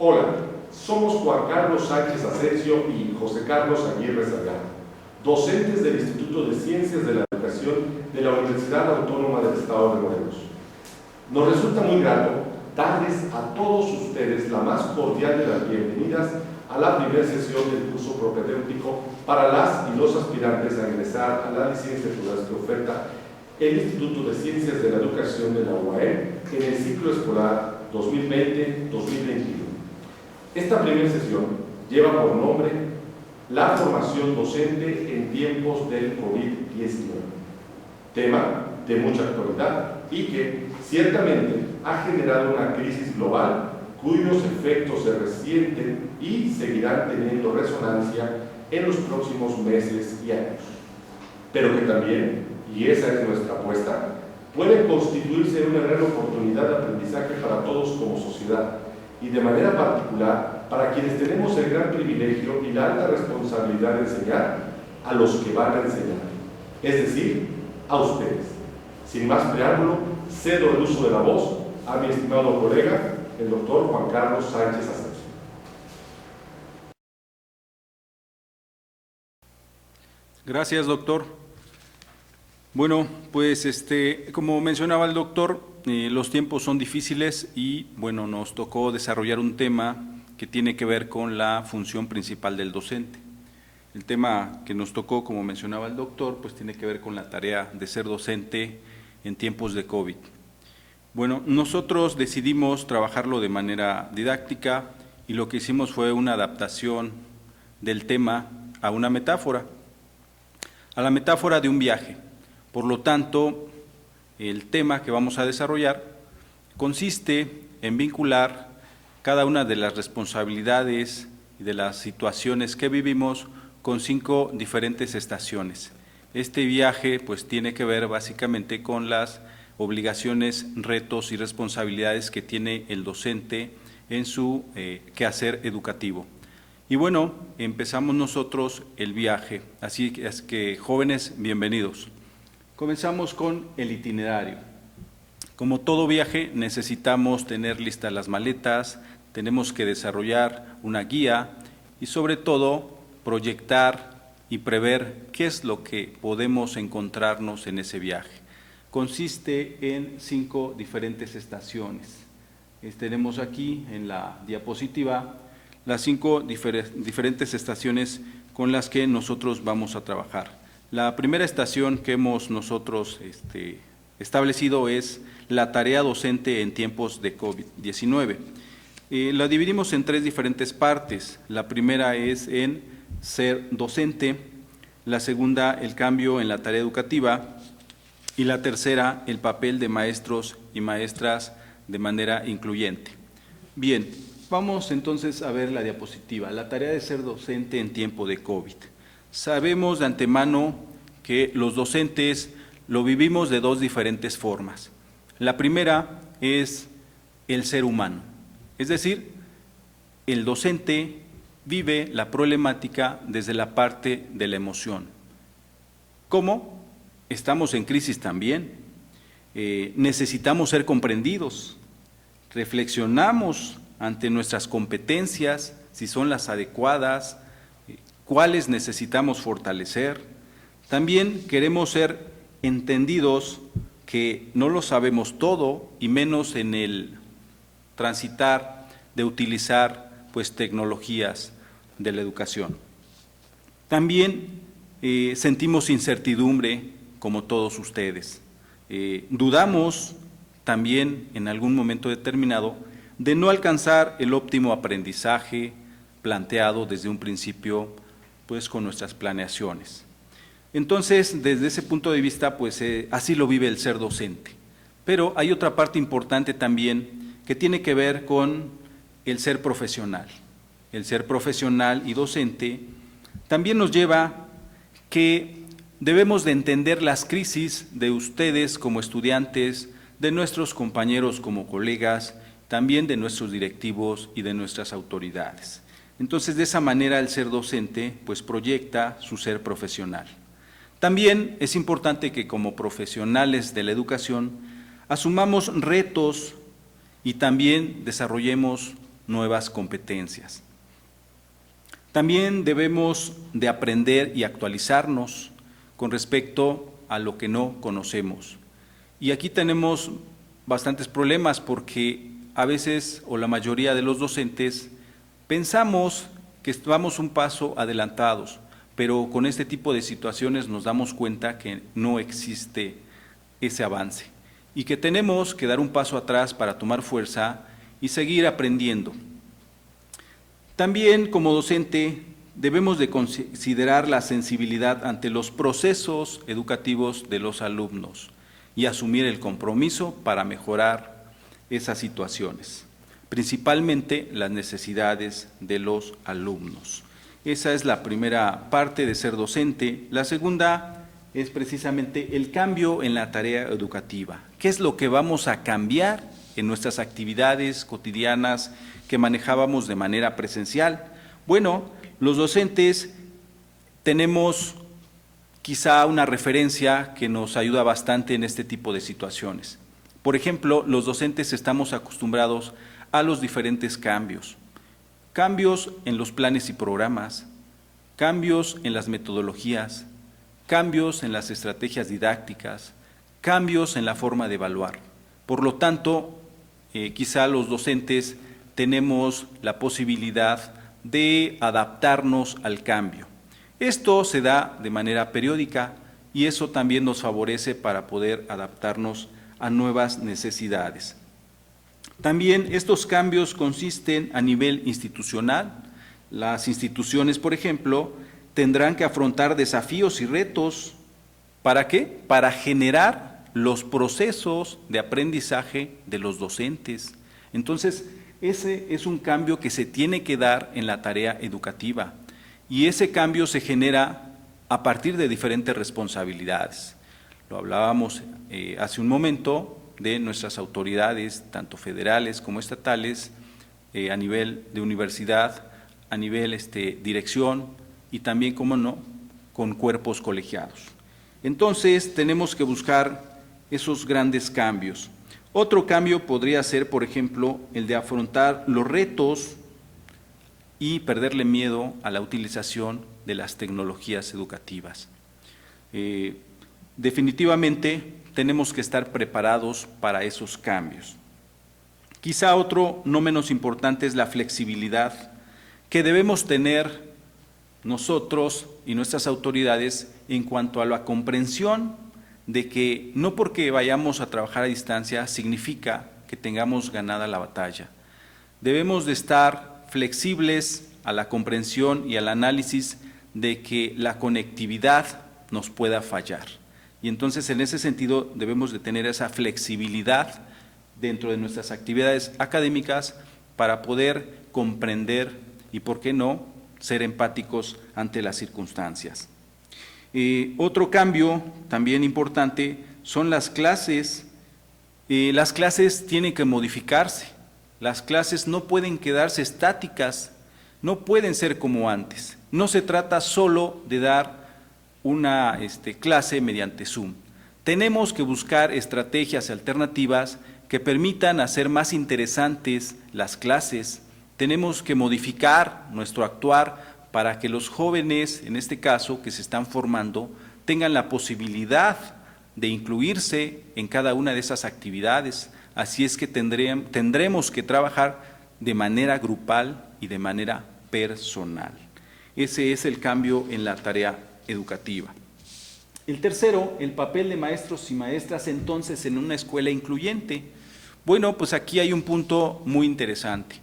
Hola, somos Juan Carlos Sánchez Asensio y José Carlos Aguirre Salgado, docentes del Instituto de Ciencias de la Educación de la Universidad Autónoma del Estado de Morelos. Nos resulta muy grato darles a todos ustedes la más cordial de las bienvenidas a la primera sesión del curso propedéutico para las y los aspirantes a ingresar a las licenciaturas que oferta el Instituto de Ciencias de la Educación de la UAM en el ciclo escolar 2020-2021. Esta primera sesión lleva por nombre la formación docente en tiempos del COVID-19, tema de mucha actualidad y que ciertamente ha generado una crisis global cuyos efectos se resienten y seguirán teniendo resonancia en los próximos meses y años, pero que también, y esa es nuestra apuesta, puede constituirse una gran oportunidad de aprendizaje para todos como sociedad y de manera particular para quienes tenemos el gran privilegio y la alta responsabilidad de enseñar a los que van a enseñar, es decir, a ustedes. Sin más preámbulo, cedo el uso de la voz a mi estimado colega, el doctor Juan Carlos Sánchez Asensio. Gracias, doctor. Bueno, pues como mencionaba el doctor, los tiempos son difíciles y bueno, nos tocó desarrollar un tema que tiene que ver con la función principal del docente. El tema que nos tocó, como mencionaba el doctor, pues tiene que ver con la tarea de ser docente en tiempos de COVID. Bueno, nosotros decidimos trabajarlo de manera didáctica y lo que hicimos fue una adaptación del tema a una metáfora, a la metáfora de un viaje. Por lo tanto, el tema que vamos a desarrollar consiste en vincular cada una de las responsabilidades y de las situaciones que vivimos con 5 diferentes estaciones. Este viaje pues tiene que ver básicamente con las obligaciones, retos y responsabilidades que tiene el docente en su quehacer educativo. Y bueno, empezamos nosotros el viaje, así es que jóvenes, bienvenidos. Comenzamos con el itinerario. Como todo viaje, necesitamos tener listas las maletas, tenemos que desarrollar una guía y sobre todo proyectar y prever qué es lo que podemos encontrarnos en ese viaje. Consiste en 5 diferentes estaciones. Tenemos aquí en la diapositiva las 5 diferentes estaciones con las que nosotros vamos a trabajar. La primera estación que hemos nosotros establecido es la tarea docente en tiempos de COVID-19. La dividimos en 3 diferentes partes. La primera es en ser docente, la segunda el cambio en la tarea educativa y la tercera el papel de maestros y maestras de manera incluyente. Bien, vamos entonces a ver la diapositiva, la tarea de ser docente en tiempo de COVID. Sabemos de antemano que los docentes lo vivimos de 2 diferentes formas. La primera es el ser humano, es decir, el docente vive la problemática desde la parte de la emoción. ¿Cómo? Estamos en crisis también, necesitamos ser comprendidos, reflexionamos ante nuestras competencias, si son las adecuadas, cuáles necesitamos fortalecer. También queremos ser entendidos que no lo sabemos todo y menos en el transitar de utilizar pues tecnologías de la educación. También sentimos incertidumbre como todos ustedes. Dudamos también en algún momento determinado de no alcanzar el óptimo aprendizaje planteado desde un principio pues con nuestras planeaciones. Entonces, desde ese punto de vista, pues así lo vive el ser docente. Pero hay otra parte importante también que tiene que ver con el ser profesional. El ser profesional y docente también nos lleva que debemos de entender las crisis de ustedes como estudiantes, de nuestros compañeros como colegas, también de nuestros directivos y de nuestras autoridades. Entonces, de esa manera, el ser docente pues proyecta su ser profesional. También es importante que como profesionales de la educación asumamos retos y también desarrollemos nuevas competencias. También debemos de aprender y actualizarnos con respecto a lo que no conocemos. Y aquí tenemos bastantes problemas porque a veces, o la mayoría de los docentes, pensamos que vamos un paso adelantados, pero con este tipo de situaciones nos damos cuenta que no existe ese avance y que tenemos que dar un paso atrás para tomar fuerza y seguir aprendiendo. También como docente debemos de considerar la sensibilidad ante los procesos educativos de los alumnos y asumir el compromiso para mejorar esas situaciones, principalmente las necesidades de los alumnos. Esa es la primera parte de ser docente. La segunda es precisamente el cambio en la tarea educativa. ¿Qué es lo que vamos a cambiar en nuestras actividades cotidianas que manejábamos de manera presencial? Bueno, los docentes tenemos quizá una referencia que nos ayuda bastante en este tipo de situaciones. Por ejemplo, los docentes estamos acostumbrados a los diferentes cambios. Cambios en los planes y programas, cambios en las metodologías, cambios en las estrategias didácticas, cambios en la forma de evaluar. Por lo tanto, quizá los docentes tenemos la posibilidad de adaptarnos al cambio. Esto se da de manera periódica y eso también nos favorece para poder adaptarnos a nuevas necesidades. También estos cambios consisten a nivel institucional. Las instituciones, por ejemplo, tendrán que afrontar desafíos y retos. ¿Para qué? Para generar los procesos de aprendizaje de los docentes. Entonces, ese es un cambio que se tiene que dar en la tarea educativa y ese cambio se genera a partir de diferentes responsabilidades. Lo hablábamos hace un momento de nuestras autoridades, tanto federales como estatales, a nivel de universidad, a nivel dirección y también, como no, con cuerpos colegiados. Entonces, tenemos que buscar esos grandes cambios. Otro cambio podría ser, por ejemplo, el de afrontar los retos y perderle miedo a la utilización de las tecnologías educativas. Definitivamente tenemos que estar preparados para esos cambios. Quizá otro no menos importante es la flexibilidad que debemos tener nosotros y nuestras autoridades en cuanto a la comprensión de que no porque vayamos a trabajar a distancia significa que tengamos ganada la batalla. Debemos de estar flexibles a la comprensión y al análisis de que la conectividad nos pueda fallar. Y entonces en ese sentido debemos de tener esa flexibilidad dentro de nuestras actividades académicas para poder comprender y, ¿por qué no?, ser empáticos ante las circunstancias. Otro cambio también importante son las clases. Las clases tienen que modificarse. Las clases no pueden quedarse estáticas, no pueden ser como antes. No se trata solo de dar una clase mediante Zoom. Tenemos que buscar estrategias alternativas que permitan hacer más interesantes las clases. Tenemos que modificar nuestro actuar para que los jóvenes, en este caso, que se están formando, tengan la posibilidad de incluirse en cada una de esas actividades. Así es que tendremos que trabajar de manera grupal y de manera personal. Ese es el cambio en la tarea educativa. El tercero, el papel de maestros y maestras entonces en una escuela incluyente. Bueno, pues aquí hay un punto muy interesante.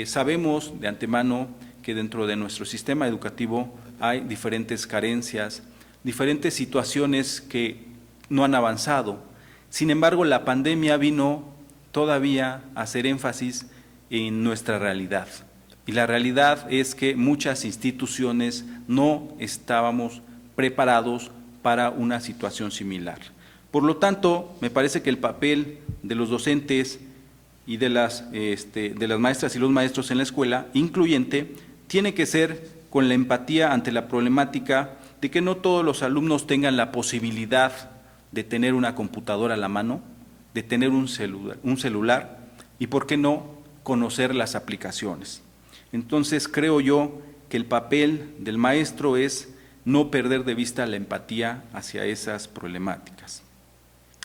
Sabemos de antemano que dentro de nuestro sistema educativo hay diferentes carencias, diferentes situaciones que no han avanzado. Sin embargo, la pandemia vino todavía a hacer énfasis en nuestra realidad. Y la realidad es que muchas instituciones no estábamos preparados para una situación similar. Por lo tanto, me parece que el papel de los docentes y de las maestras y los maestros en la escuela incluyente tiene que ser con la empatía ante la problemática de que no todos los alumnos tengan la posibilidad de tener una computadora a la mano, de tener un celular y, ¿por qué no?, conocer las aplicaciones. Entonces, creo yo que el papel del maestro es no perder de vista la empatía hacia esas problemáticas.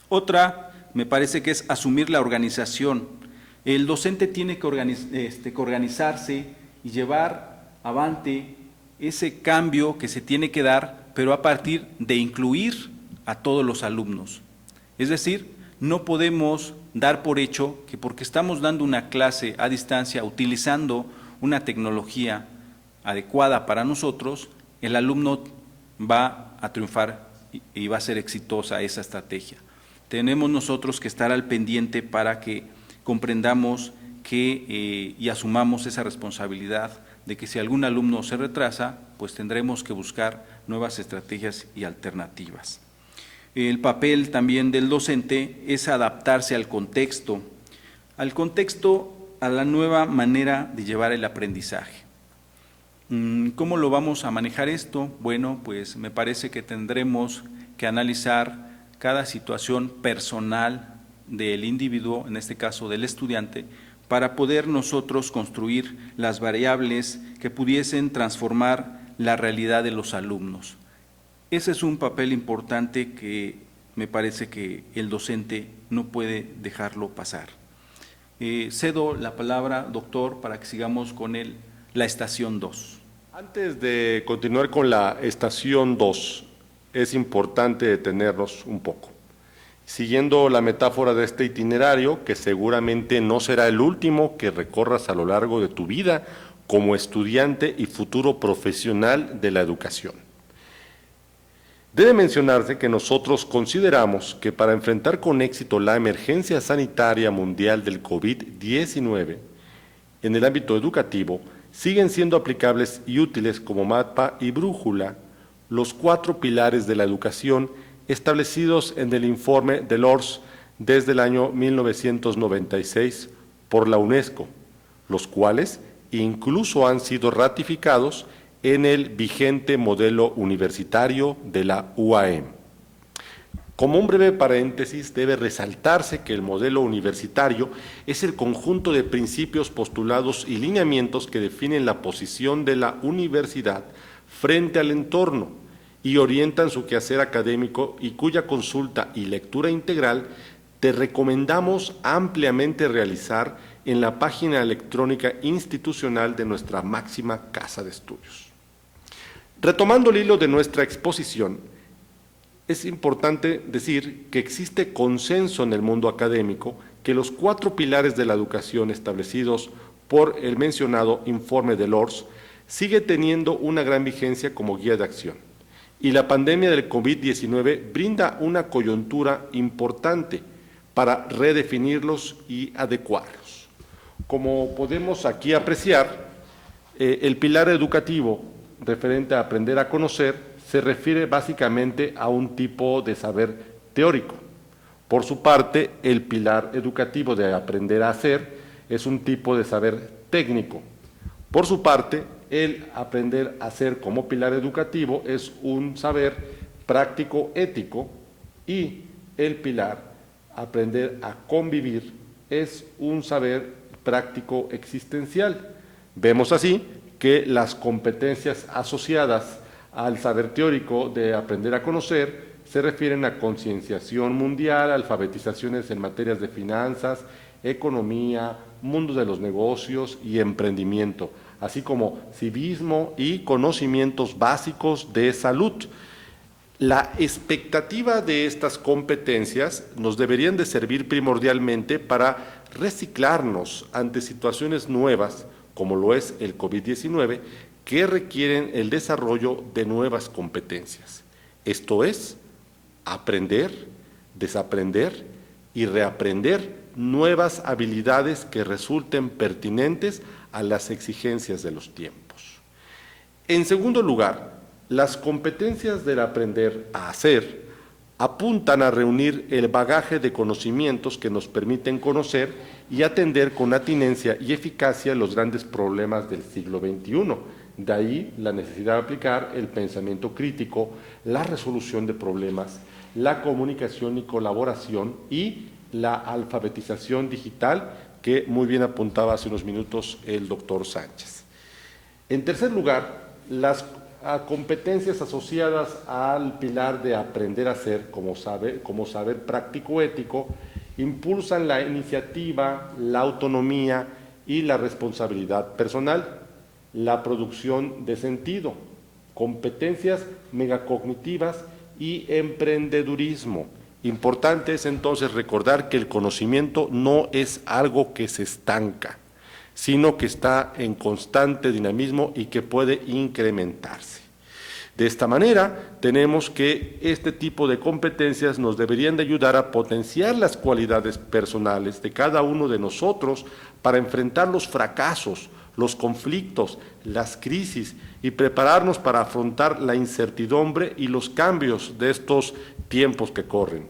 Otra, me parece que es asumir la organización. El docente tiene que organizarse y llevar avante ese cambio que se tiene que dar, pero a partir de incluir a todos los alumnos. Es decir, no podemos dar por hecho que porque estamos dando una clase a distancia utilizando una tecnología adecuada para nosotros, el alumno va a triunfar y va a ser exitosa esa estrategia. Tenemos nosotros que estar al pendiente para que comprendamos que, y asumamos esa responsabilidad de que si algún alumno se retrasa, pues tendremos que buscar nuevas estrategias y alternativas. El papel también del docente es adaptarse al contexto, a la nueva manera de llevar el aprendizaje. ¿Cómo lo vamos a manejar esto? Bueno, pues me parece que tendremos que analizar cada situación personal del individuo, en este caso del estudiante, para poder nosotros construir las variables que pudiesen transformar la realidad de los alumnos. Ese es un papel importante que me parece que el docente no puede dejarlo pasar. Cedo la palabra, doctor, para que sigamos con la estación 2. Antes de continuar con la estación 2, es importante detenernos un poco. Siguiendo la metáfora de este itinerario, que seguramente no será el último que recorras a lo largo de tu vida como estudiante y futuro profesional de la educación. Debe mencionarse que nosotros consideramos que para enfrentar con éxito la emergencia sanitaria mundial del COVID-19 en el ámbito educativo, siguen siendo aplicables y útiles como mapa y brújula los 4 pilares de la educación establecidos en el informe de Lors desde el año 1996 por la UNESCO, los cuales incluso han sido ratificados en el vigente modelo universitario de la UAM. Como un breve paréntesis, debe resaltarse que el modelo universitario es el conjunto de principios, postulados y lineamientos que definen la posición de la universidad frente al entorno y orientan su quehacer académico y cuya consulta y lectura integral te recomendamos ampliamente realizar en la página electrónica institucional de nuestra máxima casa de estudios. Retomando el hilo de nuestra exposición, es importante decir que existe consenso en el mundo académico que los 4 pilares de la educación establecidos por el mencionado informe de Lors sigue teniendo una gran vigencia como guía de acción. Y la pandemia del COVID-19 brinda una coyuntura importante para redefinirlos y adecuarlos. Como podemos aquí apreciar, el pilar educativo referente a aprender a conocer se refiere básicamente a un tipo de saber teórico. Por su parte, el pilar educativo de aprender a hacer es un tipo de saber técnico. Por su parte, el aprender a hacer como pilar educativo es un saber práctico ético y el pilar aprender a convivir es un saber práctico existencial. Vemos así que las competencias asociadas al saber teórico de aprender a conocer se refieren a concienciación mundial, alfabetizaciones en materias de finanzas, economía, mundo de los negocios y emprendimiento, así como civismo y conocimientos básicos de salud. La expectativa de estas competencias nos deberían de servir primordialmente para reciclarnos ante situaciones nuevas, como lo es el COVID-19, que requieren el desarrollo de nuevas competencias. Esto es, aprender, desaprender y reaprender nuevas habilidades que resulten pertinentes a las exigencias de los tiempos. En segundo lugar, las competencias del aprender a hacer apuntan a reunir el bagaje de conocimientos que nos permiten conocer y atender con atinencia y eficacia los grandes problemas del siglo XXI. De ahí la necesidad de aplicar el pensamiento crítico, la resolución de problemas, la comunicación y colaboración y la alfabetización digital que muy bien apuntaba hace unos minutos el doctor Sánchez. En tercer lugar, las competencias asociadas al pilar de aprender a ser como saber práctico ético impulsan la iniciativa, la autonomía y la responsabilidad personal, la producción de sentido, competencias megacognitivas y emprendedurismo. Importante es entonces recordar que el conocimiento no es algo que se estanca, sino que está en constante dinamismo y que puede incrementarse. De esta manera, tenemos que este tipo de competencias nos deberían de ayudar a potenciar las cualidades personales de cada uno de nosotros para enfrentar los fracasos, los conflictos, las crisis y prepararnos para afrontar la incertidumbre y los cambios de estos tiempos que corren.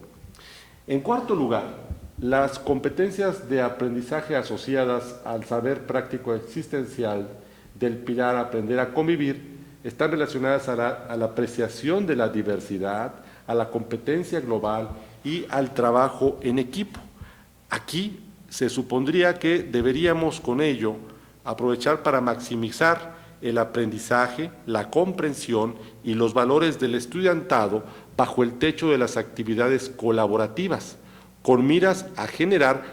En cuarto lugar, las competencias de aprendizaje asociadas al saber práctico existencial del pilar aprender a convivir están relacionadas a la apreciación de la diversidad, a la competencia global y al trabajo en equipo. Aquí se supondría que deberíamos con ello aprovechar para maximizar el aprendizaje, la comprensión y los valores del estudiantado bajo el techo de las actividades colaborativas, con miras a generar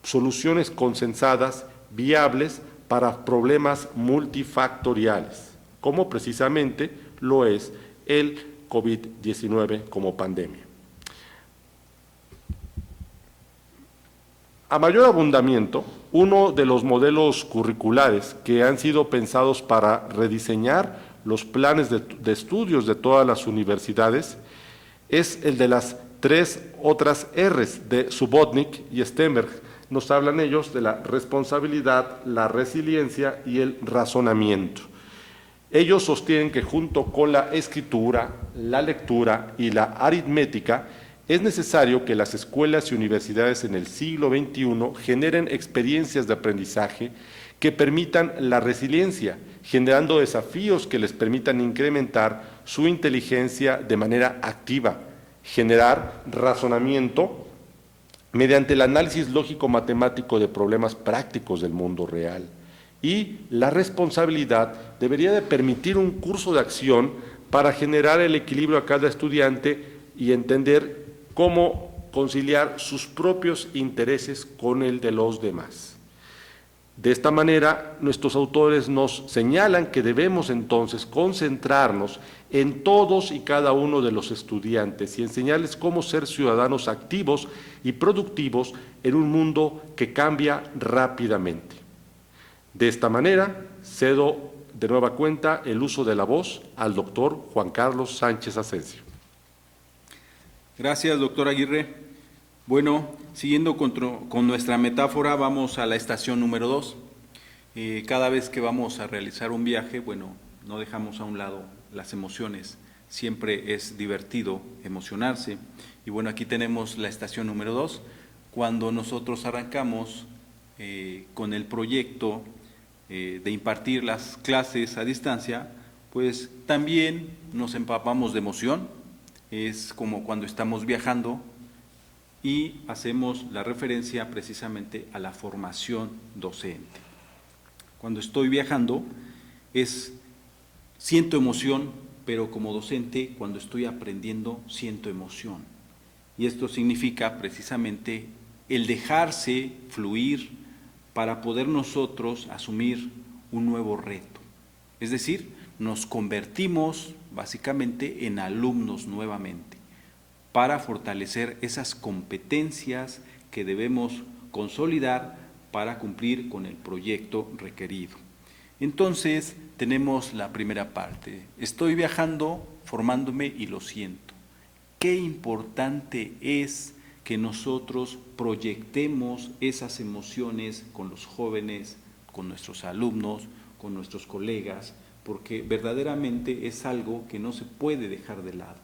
soluciones consensadas, viables para problemas multifactoriales, como precisamente lo es el COVID-19 como pandemia. A mayor abundamiento, uno de los modelos curriculares que han sido pensados para rediseñar los planes de estudios de todas las universidades es el de las 3 otras R's de Subotnik y Stenberg. Nos hablan ellos de la responsabilidad, la resiliencia y el razonamiento. Ellos sostienen que junto con la escritura, la lectura y la aritmética, es necesario que las escuelas y universidades en el siglo XXI generen experiencias de aprendizaje que permitan la resiliencia, generando desafíos que les permitan incrementar su inteligencia de manera activa, generar razonamiento mediante el análisis lógico-matemático de problemas prácticos del mundo real. Y la responsabilidad debería de permitir un curso de acción para generar el equilibrio a cada estudiante y entender cómo conciliar sus propios intereses con el de los demás. De esta manera, nuestros autores nos señalan que debemos entonces concentrarnos en todos y cada uno de los estudiantes y enseñarles cómo ser ciudadanos activos y productivos en un mundo que cambia rápidamente. De esta manera, cedo de nueva cuenta el uso de la voz al doctor Juan Carlos Sánchez Asensio. Gracias, doctor Aguirre. Bueno, siguiendo con nuestra metáfora, vamos a la estación número 2. Cada vez que vamos a realizar un viaje, bueno, no dejamos a un lado las emociones. Siempre es divertido emocionarse. Y bueno, aquí tenemos la estación número 2. Cuando nosotros arrancamos con el proyecto de impartir las clases a distancia, pues también nos empapamos de emoción. Es como cuando estamos viajando y hacemos la referencia precisamente a la formación docente. Cuando estoy viajando siento emoción, pero como docente cuando estoy aprendiendo siento emoción. Y esto significa precisamente el dejarse fluir para poder nosotros asumir un nuevo reto. Es decir, nos convertimos básicamente en alumnos nuevamente para fortalecer esas competencias que debemos consolidar para cumplir con el proyecto requerido. Entonces, tenemos la primera parte. Estoy viajando, formándome y lo siento. Qué importante es que nosotros proyectemos esas emociones con los jóvenes, con nuestros alumnos, con nuestros colegas, porque verdaderamente es algo que no se puede dejar de lado.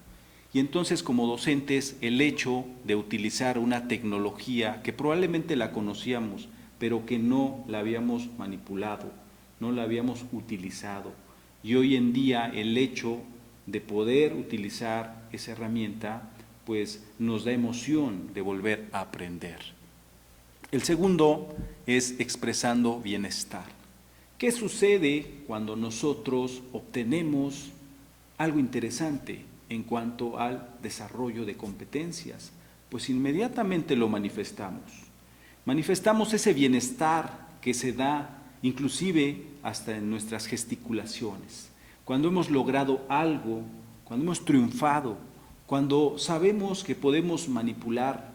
Y entonces, como docentes, el hecho de utilizar una tecnología que probablemente la conocíamos, pero que no la habíamos manipulado, no la habíamos utilizado. Y hoy en día el hecho de poder utilizar esa herramienta, pues nos da emoción de volver a aprender. El segundo es expresando bienestar. ¿Qué sucede cuando nosotros obtenemos algo interesante en cuanto al desarrollo de competencias? Pues inmediatamente lo manifestamos. Manifestamos ese bienestar que se da inclusive hasta en nuestras gesticulaciones. Cuando hemos logrado algo, cuando hemos triunfado, cuando sabemos que podemos manipular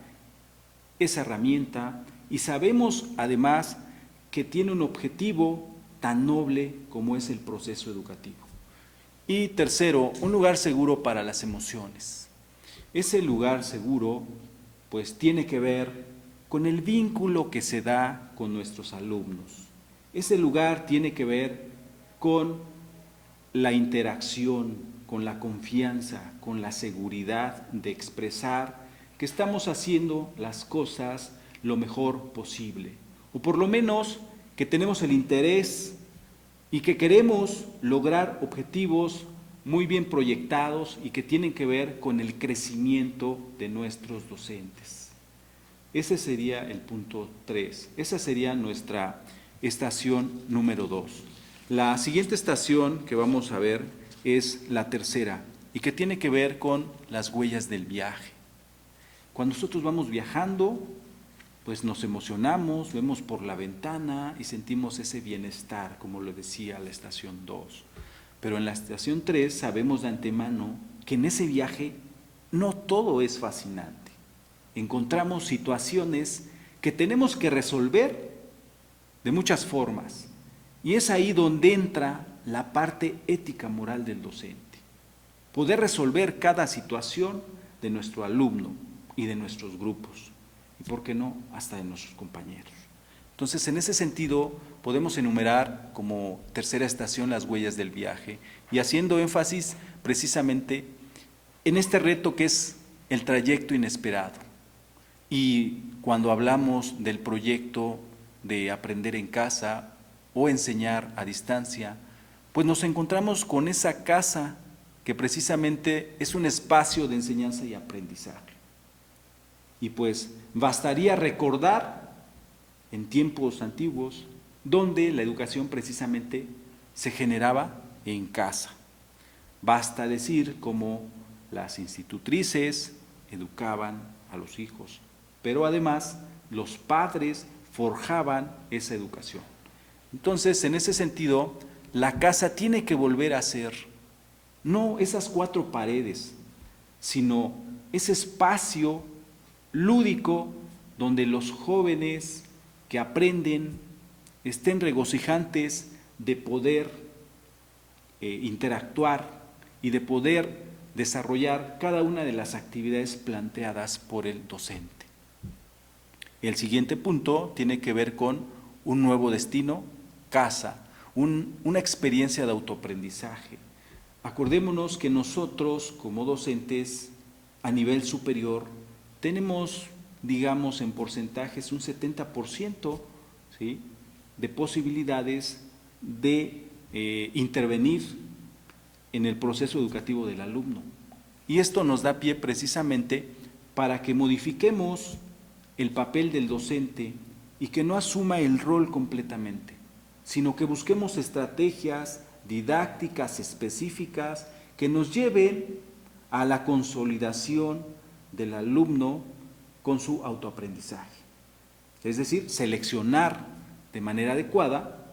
esa herramienta y sabemos además que tiene un objetivo tan noble como es el proceso educativo. Y tercero, un lugar seguro para las emociones. Ese lugar seguro pues tiene que ver con el vínculo que se da con nuestros alumnos. Ese lugar tiene que ver con la interacción, con la confianza, con la seguridad de expresar que estamos haciendo las cosas lo mejor posible, o por lo menos que tenemos el interés y que queremos lograr objetivos muy bien proyectados y que tienen que ver con el crecimiento de nuestros docentes. Ese sería el punto 3, esa sería nuestra estación número 2. La siguiente estación que vamos a ver es la tercera y que tiene que ver con las huellas del viaje. Cuando nosotros vamos viajando, pues nos emocionamos, vemos por la ventana y sentimos ese bienestar, como lo decía la estación 2. Pero en la estación 3 sabemos de antemano que en ese viaje no todo es fascinante. Encontramos situaciones que tenemos que resolver de muchas formas. Y es ahí donde entra la parte ética moral del docente. Poder resolver cada situación de nuestro alumno y de nuestros grupos. Y por qué no, hasta de nuestros compañeros. Entonces, en ese sentido, podemos enumerar como tercera estación las huellas del viaje y haciendo énfasis precisamente en este reto que es el trayecto inesperado. Y cuando hablamos del proyecto de aprender en casa o enseñar a distancia, pues nos encontramos con esa casa que precisamente es un espacio de enseñanza y aprendizaje. Y pues bastaría recordar en tiempos antiguos donde la educación precisamente se generaba en casa. Basta decir cómo las institutrices educaban a los hijos, pero además los padres forjaban esa educación. Entonces, en ese sentido, la casa tiene que volver a ser no esas 4 paredes, sino ese espacio lúdico donde los jóvenes que aprenden estén regocijantes de poder interactuar y de poder desarrollar cada una de las actividades planteadas por el docente. El siguiente punto tiene que ver con un nuevo destino, casa, una experiencia de autoaprendizaje. Acordémonos que nosotros como docentes a nivel superior tenemos, digamos, en porcentajes un 70%, ¿sí?, de posibilidades de intervenir en el proceso educativo del alumno. Y esto nos da pie precisamente para que modifiquemos el papel del docente y que no asuma el rol completamente, sino que busquemos estrategias didácticas específicas que nos lleven a la consolidación del alumno con su autoaprendizaje. Es decir, seleccionar de manera adecuada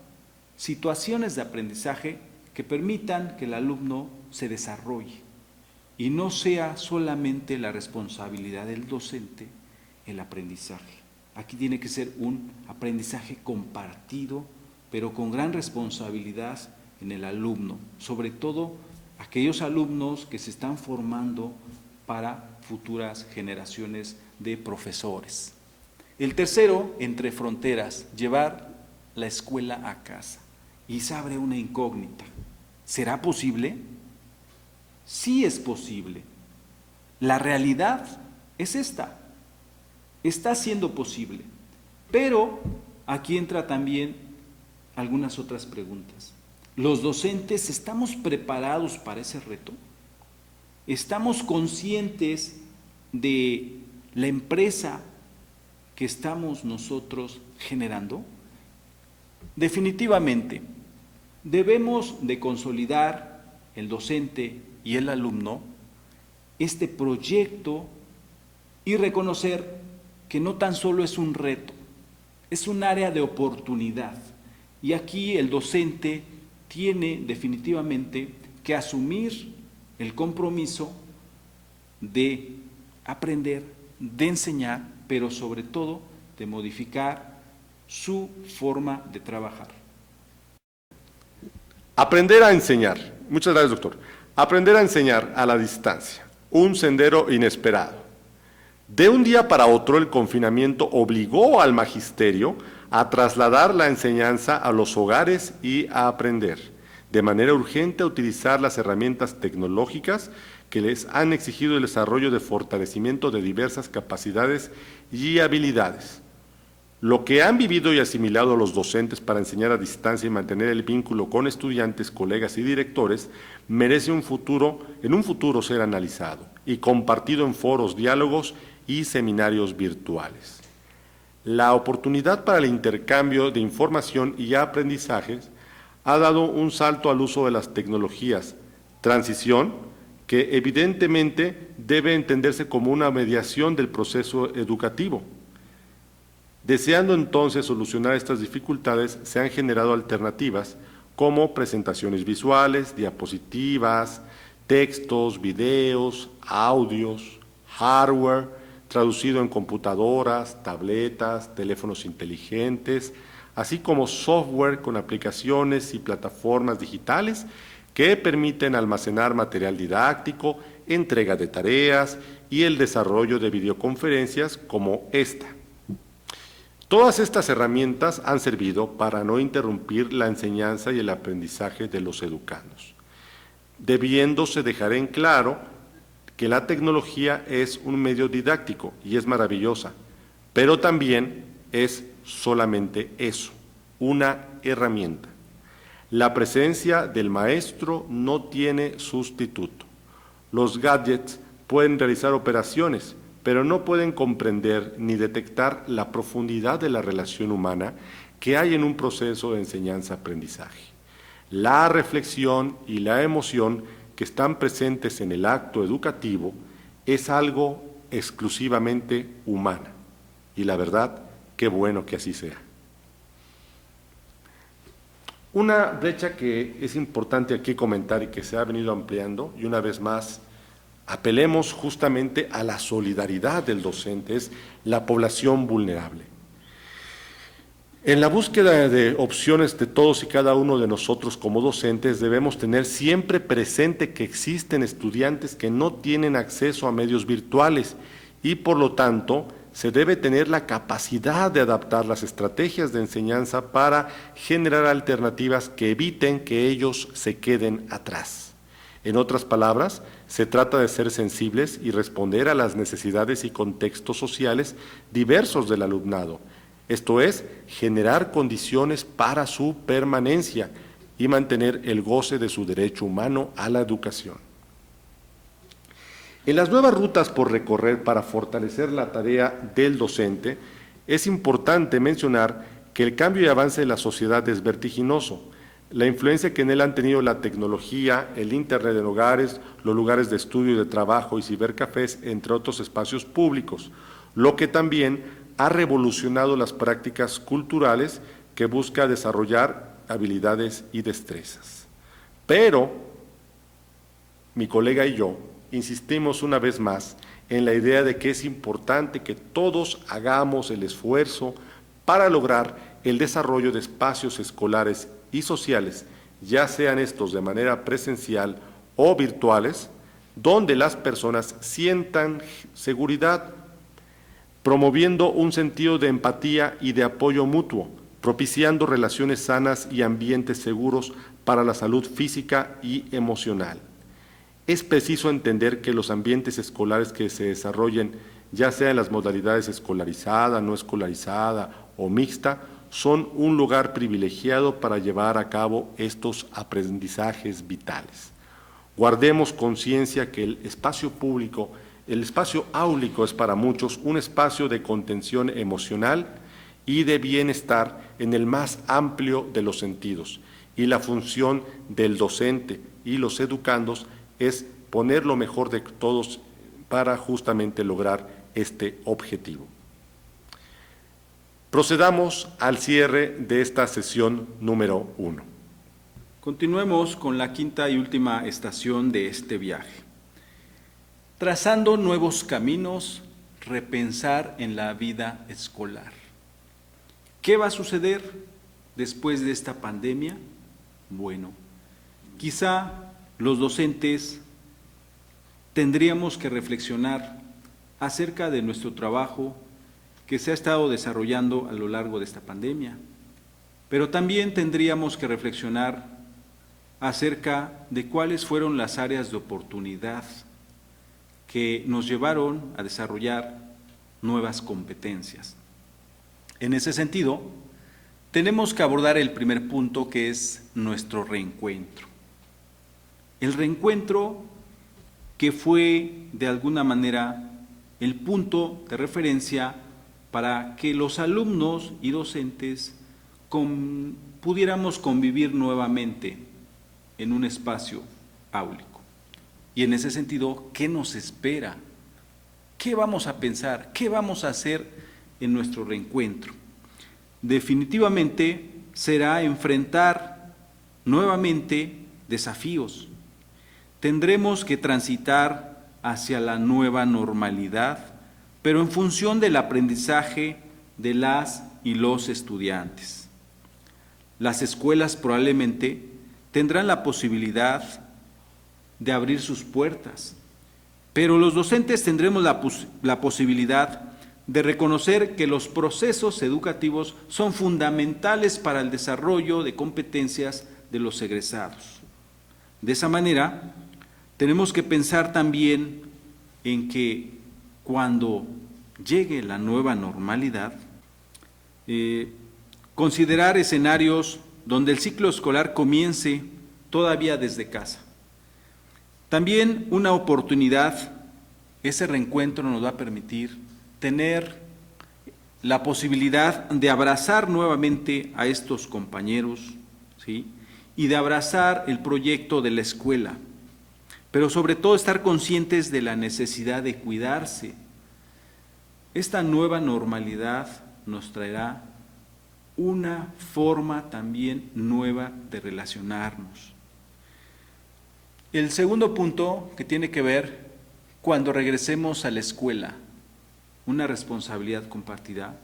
situaciones de aprendizaje que permitan que el alumno se desarrolle y no sea solamente la responsabilidad del docente el aprendizaje. Aquí tiene que ser un aprendizaje compartido, pero con gran responsabilidad en el alumno, sobre todo aquellos alumnos que se están formando para futuras generaciones de profesores. El tercero, entre fronteras, llevar la escuela a casa. Y se abre una incógnita. ¿Será posible? Sí es posible. La realidad es esta. Está siendo posible. Pero aquí entra también algunas otras preguntas. ¿Los docentes estamos preparados para ese reto? ¿Estamos conscientes de la empresa que estamos nosotros generando? Definitivamente, debemos de consolidar el docente y el alumno este proyecto y reconocer que no tan solo es un reto, es un área de oportunidad. Y aquí el docente tiene definitivamente que asumir el compromiso de aprender, de enseñar, pero sobre todo de modificar su forma de trabajar. Aprender a enseñar. Muchas gracias, doctor. Aprender a enseñar a la distancia. Un sendero inesperado. De un día para otro, el confinamiento obligó al magisterio a trasladar la enseñanza a los hogares y a aprender de manera urgente a utilizar las herramientas tecnológicas que les han exigido el desarrollo de fortalecimiento de diversas capacidades y habilidades. Lo que han vivido y asimilado los docentes para enseñar a distancia y mantener el vínculo con estudiantes, colegas y directores merece en un futuro ser analizado y compartido en foros, diálogos y seminarios virtuales. La oportunidad para el intercambio de información y aprendizajes ha dado un salto al uso de las tecnologías, transición que evidentemente debe entenderse como una mediación del proceso educativo. Deseando entonces solucionar estas dificultades, se han generado alternativas como presentaciones visuales, diapositivas, textos, videos, audios, hardware, traducido en computadoras, tabletas, teléfonos inteligentes, así como software con aplicaciones y plataformas digitales que permiten almacenar material didáctico, entrega de tareas y el desarrollo de videoconferencias como esta. Todas estas herramientas han servido para no interrumpir la enseñanza y el aprendizaje de los educandos, debiéndose dejar en claro que la tecnología es un medio didáctico y es maravillosa, pero también es solamente eso, una herramienta. La presencia del maestro no tiene sustituto. Los gadgets pueden realizar operaciones, pero no pueden comprender ni detectar la profundidad de la relación humana que hay en un proceso de enseñanza-aprendizaje. La reflexión y la emoción que están presentes en el acto educativo es algo exclusivamente humana. Y la verdad, qué bueno que así sea. Una brecha que es importante aquí comentar y que se ha venido ampliando, y una vez más, apelemos justamente a la solidaridad del docente, es la población vulnerable. En la búsqueda de opciones de todos y cada uno de nosotros como docentes debemos tener siempre presente que existen estudiantes que no tienen acceso a medios virtuales y por lo tanto se debe tener la capacidad de adaptar las estrategias de enseñanza para generar alternativas que eviten que ellos se queden atrás. En otras palabras, se trata de ser sensibles y responder a las necesidades y contextos sociales diversos del alumnado. Esto es, generar condiciones para su permanencia y mantener el goce de su derecho humano a la educación. En las nuevas rutas por recorrer para fortalecer la tarea del docente, es importante mencionar que el cambio y avance de la sociedad es vertiginoso. La influencia que en él han tenido la tecnología, el Internet en hogares, los lugares de estudio y de trabajo y cibercafés, entre otros espacios públicos, lo que también ha revolucionado las prácticas culturales que busca desarrollar habilidades y destrezas. Pero, mi colega y yo insistimos una vez más en la idea de que es importante que todos hagamos el esfuerzo para lograr el desarrollo de espacios escolares y sociales, ya sean estos de manera presencial o virtuales, donde las personas sientan seguridad, promoviendo un sentido de empatía y de apoyo mutuo, propiciando relaciones sanas y ambientes seguros para la salud física y emocional. Es preciso entender que los ambientes escolares que se desarrollen, ya sea en las modalidades escolarizada, no escolarizada o mixta, son un lugar privilegiado para llevar a cabo estos aprendizajes vitales. Guardemos conciencia que el espacio público El espacio áulico es para muchos un espacio de contención emocional y de bienestar en el más amplio de los sentidos. Y la función del docente y los educandos es poner lo mejor de todos para justamente lograr este objetivo. Procedamos al cierre de esta sesión número 1. Continuemos con la quinta y última estación de este viaje. Trazando nuevos caminos, repensar en la vida escolar. ¿Qué va a suceder después de esta pandemia? Bueno, quizá los docentes tendríamos que reflexionar acerca de nuestro trabajo que se ha estado desarrollando a lo largo de esta pandemia, pero también tendríamos que reflexionar acerca de cuáles fueron las áreas de oportunidad que nos llevaron a desarrollar nuevas competencias. En ese sentido, tenemos que abordar el primer punto, que es nuestro reencuentro. El reencuentro que fue, de alguna manera, el punto de referencia para que los alumnos y docentes pudiéramos convivir nuevamente en un espacio áulico. Y en ese sentido, ¿qué nos espera? ¿Qué vamos a pensar? ¿Qué vamos a hacer en nuestro reencuentro? Definitivamente será enfrentar nuevamente desafíos. Tendremos que transitar hacia la nueva normalidad, pero en función del aprendizaje de las y los estudiantes. Las escuelas probablemente tendrán la posibilidad de abrir sus puertas, pero los docentes tendremos la posibilidad de reconocer que los procesos educativos son fundamentales para el desarrollo de competencias de los egresados. De esa manera, tenemos que pensar también en que cuando llegue la nueva normalidad, considerar escenarios donde el ciclo escolar comience todavía desde casa. También una oportunidad, ese reencuentro nos va a permitir tener la posibilidad de abrazar nuevamente a estos compañeros, ¿sí? Y de abrazar el proyecto de la escuela, pero sobre todo estar conscientes de la necesidad de cuidarse. Esta nueva normalidad nos traerá una forma también nueva de relacionarnos. El segundo punto que tiene que ver cuando regresemos a la escuela, una responsabilidad compartida,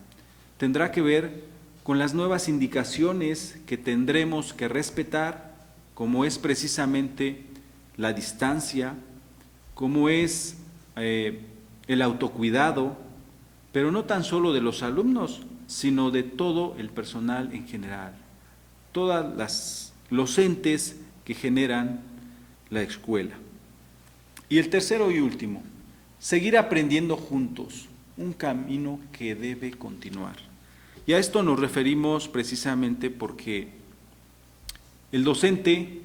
tendrá que ver con las nuevas indicaciones que tendremos que respetar, como es precisamente la distancia, como es el autocuidado, pero no tan solo de los alumnos, sino de todo el personal en general, todos los entes que generan la escuela. Y el tercero y último, seguir aprendiendo juntos, un camino que debe continuar. Y a esto nos referimos precisamente porque el docente,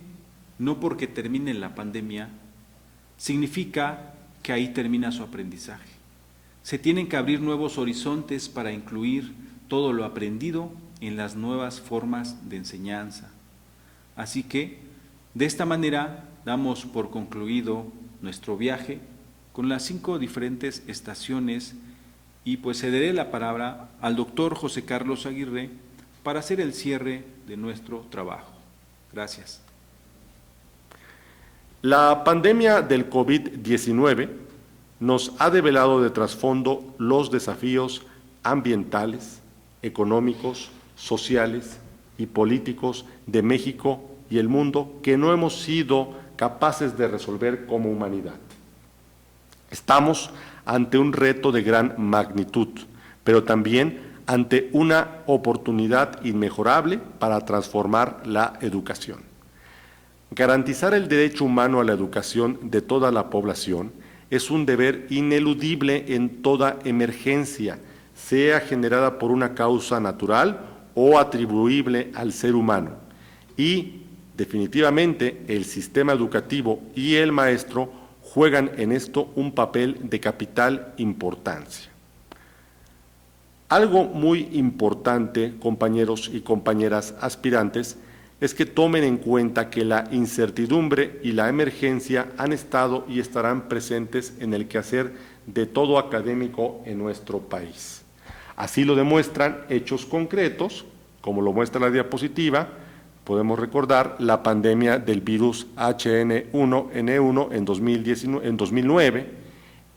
no porque termine la pandemia, significa que ahí termina su aprendizaje. Se tienen que abrir nuevos horizontes para incluir todo lo aprendido en las nuevas formas de enseñanza. Así que, de esta manera, damos por concluido nuestro viaje con las 5 diferentes estaciones y pues cederé la palabra al doctor José Carlos Aguirre para hacer el cierre de nuestro trabajo. Gracias. La pandemia del COVID-19 nos ha develado de trasfondo los desafíos ambientales, económicos, sociales y políticos de México y el mundo que no hemos sido capaces de resolver como humanidad. Estamos ante un reto de gran magnitud, pero también ante una oportunidad inmejorable para transformar la educación. Garantizar el derecho humano a la educación de toda la población es un deber ineludible en toda emergencia, sea generada por una causa natural o atribuible al ser humano. Y, definitivamente, el sistema educativo y el maestro juegan en esto un papel de capital importancia. Algo muy importante, compañeros y compañeras aspirantes, es que tomen en cuenta que la incertidumbre y la emergencia han estado y estarán presentes en el quehacer de todo académico en nuestro país. Así lo demuestran hechos concretos, como lo muestra la diapositiva. Podemos recordar la pandemia del virus H1N1 en 2009,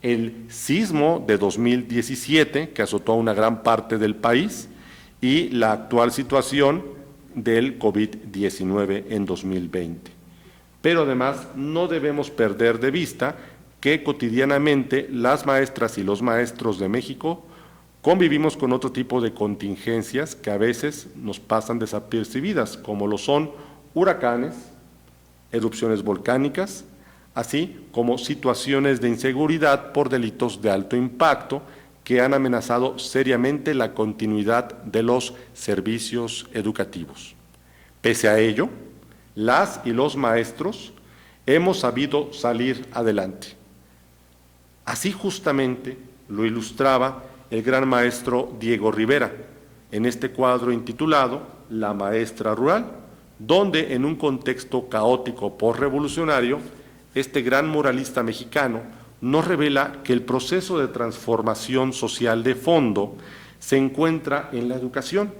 el sismo de 2017 que azotó a una gran parte del país y la actual situación del COVID-19 en 2020. Pero además no debemos perder de vista que cotidianamente las maestras y los maestros de México convivimos con otro tipo de contingencias que a veces nos pasan desapercibidas, como lo son huracanes, erupciones volcánicas, así como situaciones de inseguridad por delitos de alto impacto que han amenazado seriamente la continuidad de los servicios educativos. Pese a ello, las y los maestros hemos sabido salir adelante. Así justamente lo ilustraba el gran maestro Diego Rivera en este cuadro intitulado La maestra rural, donde en un contexto caótico postrevolucionario, este gran muralista mexicano nos revela que el proceso de transformación social de fondo se encuentra en la educación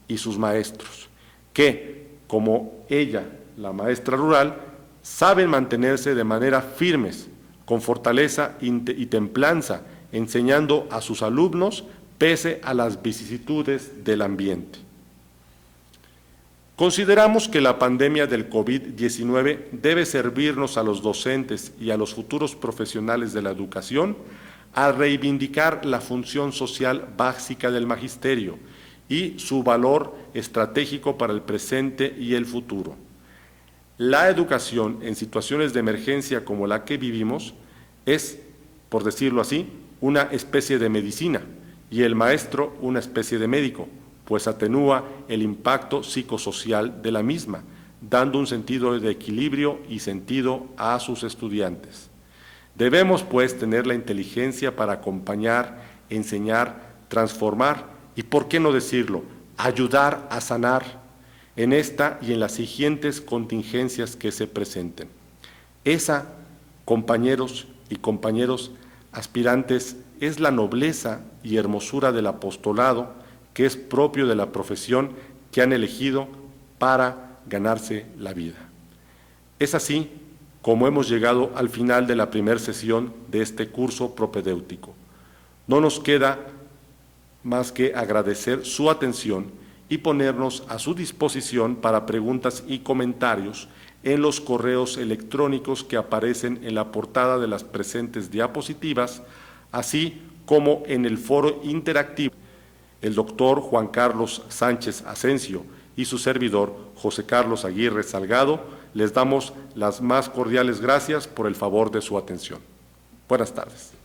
y sus maestros, que, como ella, la maestra rural, saben mantenerse de manera firmes, con fortaleza y templanza, enseñando a sus alumnos pese a las vicisitudes del ambiente. Consideramos que la pandemia del COVID-19 debe servirnos a los docentes y a los futuros profesionales de la educación a reivindicar la función social básica del magisterio y su valor estratégico para el presente y el futuro. La educación en situaciones de emergencia como la que vivimos es, por decirlo así, una especie de medicina y el maestro una especie de médico, pues atenúa el impacto psicosocial de la misma, dando un sentido de equilibrio y sentido a sus estudiantes. Debemos, pues, tener la inteligencia para acompañar, enseñar, transformar y, por qué no decirlo, ayudar a sanar en esta y en las siguientes contingencias que se presenten. Esa, compañeros y compañeros aspirantes, es la nobleza y hermosura del apostolado que es propio de la profesión que han elegido para ganarse la vida. Es así como hemos llegado al final de la primera sesión de este curso propedéutico. No nos queda más que agradecer su atención y ponernos a su disposición para preguntas y comentarios en los correos electrónicos que aparecen en la portada de las presentes diapositivas, así como en el foro interactivo. El doctor Juan Carlos Sánchez Asensio y su servidor José Carlos Aguirre Salgado les damos las más cordiales gracias por el favor de su atención. Buenas tardes.